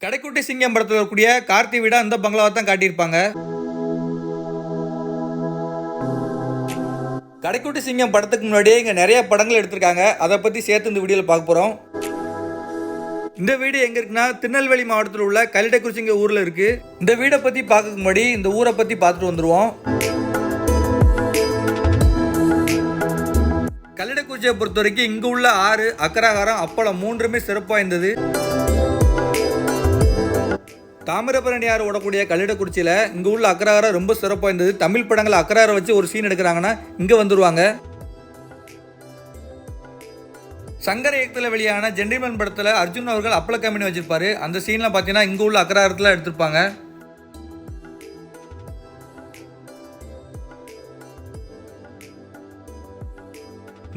கடைக்குட்டி சிங்கம் படத்தில் இருக்கக்கூடிய கார்த்தி விட அந்த பங்களாவை தான் காட்டியிருப்பாங்க. கடைக்குட்டி சிங்கம் படத்துக்கு முன்னாடியே இங்கே நிறைய படங்கள் எடுத்திருக்காங்க. அதை பற்றி சேர்த்து இந்த வீடியோவில் பார்க்க போகிறோம். இந்த வீடு எங்கே இருக்குன்னா திருநெல்வேலி மாவட்டத்தில் உள்ள கல்லிடைக்குறிச்சிங்க ஊரில் இருக்குது. இந்த வீடை பற்றி பார்க்க முன்னாடி இந்த ஊரை பற்றி பார்த்துட்டு வந்துடுவோம். கல்லிடைக்குறிச்சியை பொறுத்த வரைக்கும் இங்கே உள்ள ஆறு, அக்கராகாரம், அப்பளம் மூன்றுமே சிறப்பாக இருந்தது. தாமிரபரணி ஆறு ஓடக்கூடிய கல்லிடைக்குறிச்சியில் இங்கே உள்ள அக்கராகாரம் ரொம்ப சிறப்பாக இருந்தது. தமிழ் படங்கள் அக்கராரை வச்சு ஒரு சீன் எடுக்கிறாங்கன்னா இங்கே வந்துடுவாங்க. சங்கர் இயக்கத்தில் வெளியான ஜென்டில்மேன் படத்தில் அர்ஜுன் அவர்கள் அப்பள கம்பெனி வச்சிருப்பாரு. அந்த சீன்லாம் பார்த்தீங்கன்னா இங்கே உள்ள அக்கராரத்தில் எடுத்திருப்பாங்க.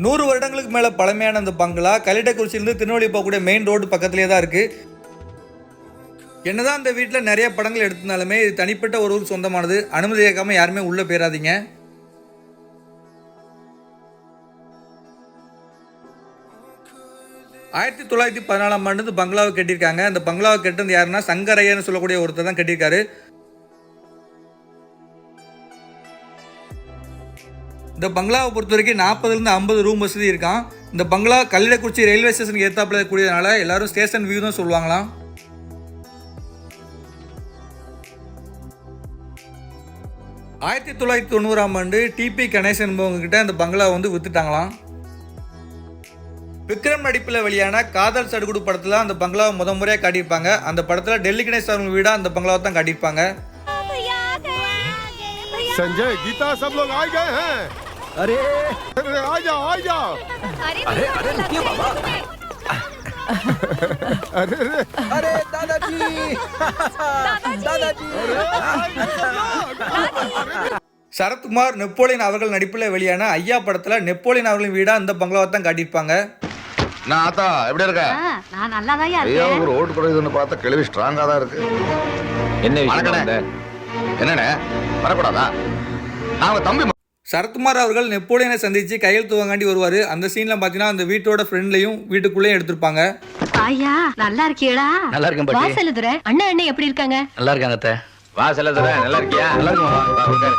நூறு வருடங்களுக்கு மேலே பழமையான அந்த பங்களா கல்லிடைக்குறிச்சியிலிருந்து திருநெல்வேலி போகக்கூடிய மெயின் ரோடு பக்கத்துலேயே தான் இருக்குது. என்னதான் இந்த வீட்டில் நிறைய படங்கள் எடுத்திருந்தாலுமே இது தனிப்பட்ட ஒரு ஊர் சொந்தமானது. அனுமதி கேட்காம யாருமே உள்ளே போயிடாதீங்க. ஆயிரத்தி 1914 ஆண்டு பங்களாவை கட்டியிருக்காங்க. அந்த பங்களாவை கட்டுறது யாருன்னா சங்கரையன்னு சொல்லக்கூடிய ஒருத்தர் தான் கட்டியிருக்காரு. இந்த பங்களாவை பொறுத்த வரைக்கும் 40லேருந்து 50 ரூம் வசதி இருக்கான். இந்த பங்களா கல்லிடைக்குறிச்சி ரயில்வே ஸ்டேஷனுக்கு ஏற்றாப்புல கூடியதுனால எல்லாரும் ஸ்டேஷன் வியூ தான் சொல்லுவாங்களாம். 1990 ஆண்டு டிபி கணேசன் என்பவங்க கிட்ட அந்த பங்களா வந்து வித்துட்டாங்களாம். விக்ரம் நடிப்பில் வெளியான காதல் சடுகுடு படத்தில் அந்த பங்களாவை முறையாக காட்டியிருப்பாங்க. அந்த படத்தில் டெல்லி கணேஷ் அவங்க வீடா அந்த பங்களாவை தான் காட்டியிருப்பாங்க. संजय गीता सब लोग आ गए हैं। अरे आ जाओ आ जाओ। अरे अरे रुकिए बाबा। अरे अरे दादाजी दादाजी। சரத்குமார் நெப்போலியன் அவர்கள் நடிப்பில் வெளியான ஐயா படத்தில் நெப்போலியன் அவர்களின் வீடா அந்த பங்களாவை தான் காட்டியிருப்பாங்க. நான் ஆத்தா எப்படி இருக்க? நான் நல்லா தான் இருக்கேன். ஐயோ ஒரு ஓட்டு குறையுதுன்னு பார்த்தா கிளவி ஸ்ட்ராங்கா தான் இருக்கு. என்ன விஷயம்? என்னண்ணே வரக்கூடாதா? நாங்க தம்பி. சரத்குமார் அவர்கள் நெப்போலியனை சந்திச்சு கையெழுத்து வாங்காண்டி வருவார். அந்த சீன்லாம் பார்த்தீங்கன்னா அந்த வீட்டோட ஃப்ரெண்ட்லையும் வீட்டுக்குள்ளேயும் எடுத்திருப்பாங்க. ஐயா நல்லா இருக்கீங்களா? நல்லா இருக்கேன் பாட்டி. வா செல்லுதுரை, அண்ணா அண்ணே எப்படி இருக்காங்க? நல்லா இருக்காங்க அத்தை. வா செல்லதுரை, நல்லா இருக்கியா? நல்லா இருக்கு மாமா. வா உட்காரு.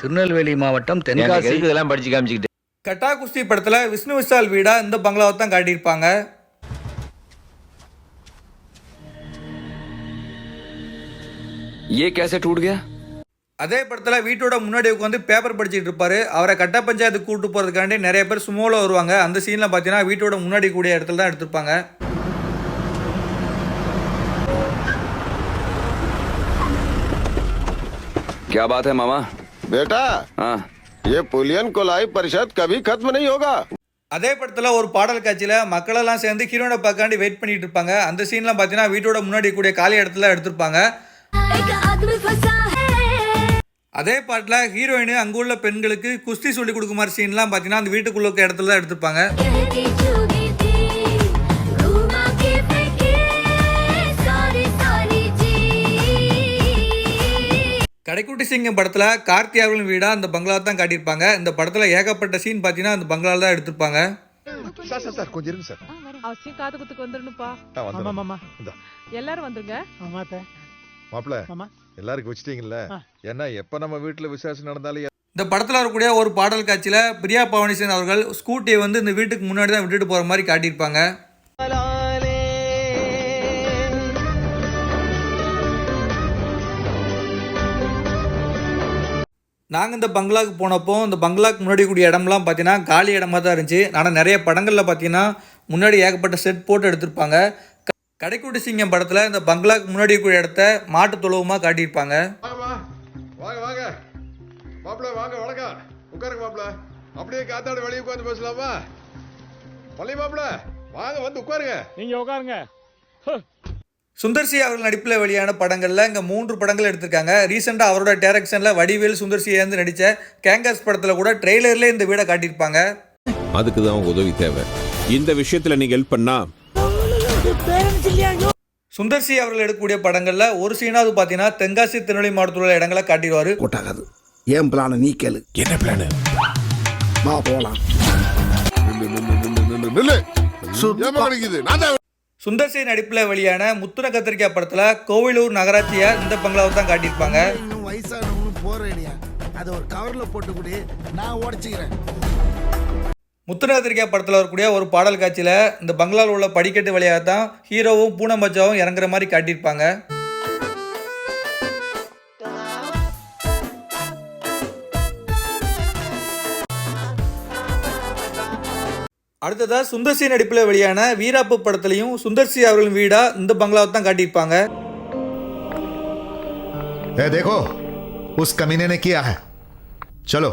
திருநெல்வேலி மாவட்டம் தென்காசி இதெல்லாம் படிச்சு காமிச்சுக்கிட்டு. கட்டா குஸ்தி படத்தில் விஷ்ணு விஷால் வீடா இந்த பங்களாவை தான் காட்டியிருப்பாங்க. ये कैसे टूट गया? அதே படத்தில் வீட்டோட முன்னாடி உட்காந்து பேப்பர் படிச்சுட்டு இருப்பாரு. அவரை கட்ட பஞ்சாயத்து கூட்டு போகிறதுக்காண்டி நிறைய பேர் சுமோவில் வருவாங்க. அந்த சீனில் பார்த்தீங்கன்னா வீட்டோட முன்னாடி கூடிய இடத்துல தான் எடுத்திருப்பாங்க. क्या बात है मामा? बेटा हाँ ये पुलियन कोलाई परिषद कभी खत्म नहीं होगा। அதே படத்தில் ஒரு பாடல் காட்சியில் மக்களெல்லாம் சேர்ந்து ஹீரோனை பார்க்காண்டி வெயிட் பண்ணிட்டு இருப்பாங்க. அந்த சீன்லாம் பார்த்தீங்கன்னா வீட்டோட முன்னாடி கூடிய காலி இடத்துல எடுத்திருப்பாங்க. அதே பாட்டில் ஹீரோயின் அங்குள்ள பெண்களுக்கு குஸ்தி சொல்லி கொடுக்குமாறு சீன்லாம் பார்த்தீங்கன்னா அந்த வீட்டுக்குள்ள இருக்க இடத்துல தான் எடுத்திருப்பாங்க. கடைக்குட்டி சிங்கம் படத்தில் கார்த்தி அவர்களின் வீடா அந்த பங்களாவை தான் காட்டியிருப்பாங்க. இந்த படத்தில் ஏகப்பட்ட சீன் பார்த்தீங்கன்னா அந்த பங்களாவில் தான் எடுத்திருப்பாங்க. சார் சார் சார் கொஞ்சம் இருங்க சார். அவசியம் காது குத்துக்கு வந்துடணும்ப்பா. ஆமா மாமா இந்த எல்லாரும் வந்துருங்க. மாப்பிள்ள எல்லாருக்கும் வச்சிட்டீங்கல்ல. ஏன்னா எப்ப நம்ம வீட்டுல விசேஷம் நடந்தாலும் இந்த படத்தில் வரக்கூடிய ஒரு பாடல் காட்சியில் பிரியா பவானிசன் அவர்கள் ஸ்கூட்டியை வந்து இந்த வீட்டுக்கு முன்னாடி தான் விட்டுட்டு போகிற மாதிரி காட்டியிருப்பாங்க. நாங்கள் இந்த பங்களாவுக்கு போனப்போ இந்த பங்களாவுக்கு முன்னாடி கூடிய இடம்லாம் பார்த்தீங்கன்னா காலி இடமா தான் இருந்துச்சு. ஆனால் நிறைய படங்களில் பார்த்தீங்கன்னா முன்னாடி ஏகப்பட்ட செட் போட்டு எடுத்திருப்பாங்க. கடைக்குட்டி சிங்கம் படத்தில் இந்த பங்களாவுக்கு முன்னாடி கூடிய இடத்த மாட்டு தொழுவமாக காட்டியிருப்பாங்க. வாங்க வாங்க மாப்பிள்ள வாங்க வணக்கம் உட்காருங்க மாப்பிள்ள. அப்படியே காத்தாடு வெளியே உட்காந்து பேசலாமா? பள்ளி மாப்பிள்ள வாங்க வந்து உட்காருங்க. நீங்க உட்காருங்க. சுந்தர்சி அவர்கள் நடிப்பில் வெளியான படங்களில் இங்கே 3 படங்கள் எடுத்திருக்காங்க. ரீசெண்டாக அவரோட டைரக்ஷனில் வடிவேல் சுந்தர்சியிலேருந்து நடித்த கேங்கர்ஸ் படத்தில் கூட ட்ரெய்லர்லேயே இந்த வீடை காட்டியிருப்பாங்க. அதுக்கு தான் உதவி தேவை. இந்த விஷயத்தில் நீங்கள் ஹெல்ப் பண்ணா. சுந்தர்சி அவர்கள் எடுக்கக்கூடிய படங்களில் ஒரு சீனாவது பார்த்தீங்கன்னா தென்காசி திருநெல்வேலி மாவட்டத்தில் உள்ள இடங்களை காட்டிடுவார். கொட்டாகாது. ஏன் பிளான நீ கேளு. என்ன பிளான்? வா போலாம். நில்லு. சுந்தர் சி நடிப்பில் வெளியான முத்துன கத்திரிக்காய் படத்தில் கோவிலூர் நகராட்சியை இந்த பங்களாவை தான் காட்டியிருப்பாங்க. இன்னும் வயசானவங்களும் போறேடியா அதை ஒரு கவர்ல போட்டு கூடி நான் உடச்சிக்கிறேன். முத்துன கத்திரிக்காய் படத்தில் வரக்கூடிய ஒரு பாடல் காட்சியில் இந்த பங்களாவில் உள்ள படிக்கட்டு வழியாக தான் ஹீரோவும் பூனமச்சாவும் இறங்குற மாதிரி காட்டியிருப்பாங்க. அடுத்ததாக சுந்தர் சி நடிப்பில் வெளியான வீராப்பு படத்துலையும் சுந்தர் சி அவர்களின் வீடா இந்த பங்களாவை தான் காட்டியிருப்பாங்க. ए देखो उस कमीने ने किया है चलो.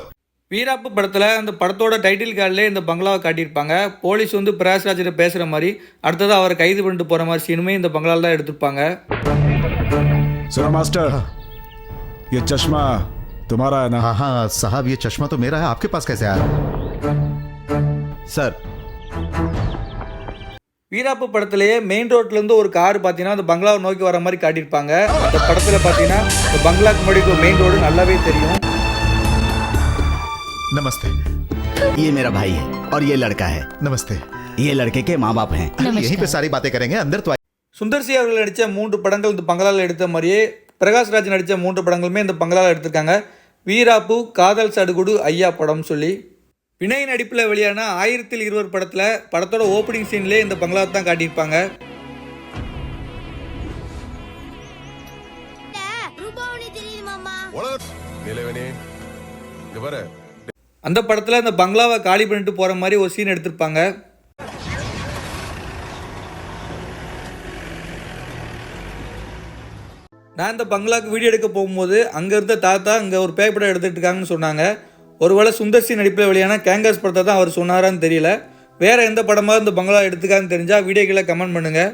வீராப்பு படத்தில் அந்த படத்தோட டைட்டில் கார்டிலே இந்த பங்களாவை காட்டியிருப்பாங்க. போலீஸ் வந்து பிரகாஷ்ராஜிட்ட பேசுகிற மாதிரி அடுத்ததாக அவரை கைது பண்ணிட்டு போகிற மாதிரி சீனுமே இந்த பங்களாவில் தான் எடுத்திருப்பாங்க. सुनो मास्टर, ये चश्मा तुम्हारा है ना? हाँ हाँ साहब ये चश्मा तो मेरा है, आपके पास कैसे आया सर? வீராப்பு படத்திலேயே மெயின் ரோட்லேருந்து ஒரு கார் பார்த்தீங்கன்னா அந்த பங்களாவை நோக்கி வர மாதிரி காட்டியிருப்பாங்க. அந்த படத்தில் பார்த்தீங்கன்னா இந்த பங்களாக்கு முன்னாடி மெயின் ரோடு நல்லாவே தெரியும். नमस्ते. ये मेरा भाई है और ये लड़का है. नमस्ते. ये लड़के के माँ बाप हैं. यहीं पे सारी बातें करेंगे, अंदर तो சுந்தர் சி அவர்கள் நடித்த 3 படங்கள் இந்த பங்களாவில் எடுத்த மாதிரியே பிரகாஷ்ராஜ் நடித்த 3 படங்களுமே இந்த பங்களாவில் எடுத்திருக்காங்க. வீராப்பு, காதல் சடுகுடு, ஐயா படம் சொல்லி. வினய் நடிப்பில் வெளியான 1000 படத்தில் படத்தோட ஓப்பனிங் சீன்லேயே இந்த பங்களாவை தான் காட்டியிருப்பாங்க. நிலவனே இங்க பாரு. அந்த படத்தில் இந்த பங்களாவை காலி பண்ணிட்டு போகிற மாதிரி ஒரு சீன் எடுத்திருப்பாங்க. நான் இந்த பங்களாவுக்கு வீடியோ எடுக்க போகும்போது அங்கே இருந்த தாத்தா இங்கே ஒரு பேப்பரை எடுத்துகிட்டு இருக்காங்கன்னு சொன்னாங்க. ஒருவேளை சுந்தர் சி நடிப்பில் வெளியான கேங்கர்ஸ் படத்தை தான் அவர் சொன்னாரான்னு தெரியல. வேறு எந்த படமாக இந்த பங்களா எடுத்துக்கான்னு தெரிஞ்சால் வீடியோக்களை கமெண்ட் பண்ணுங்கள்.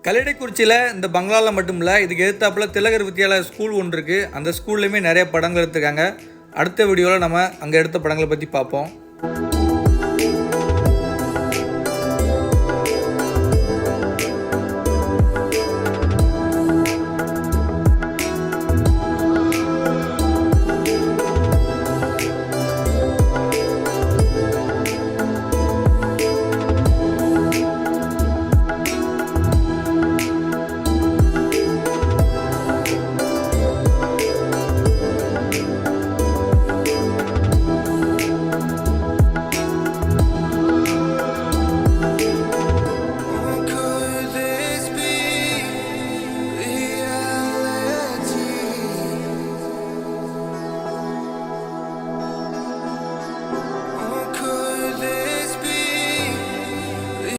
கல்லடைக்குறிச்சியில் இந்த பங்களாவில் மட்டும் இல்லை, இதுக்கு எதிர்த்தாப்பில் திலகர் வித்யாலயா ஸ்கூல் ஒன்று இருக்குது. அந்த ஸ்கூல்லையுமே நிறைய படங்கள் எடுத்துருக்காங்க. அடுத்த வீடியோவில் நம்ம அங்கே எடுத்த படங்களை பற்றி பார்ப்போம்.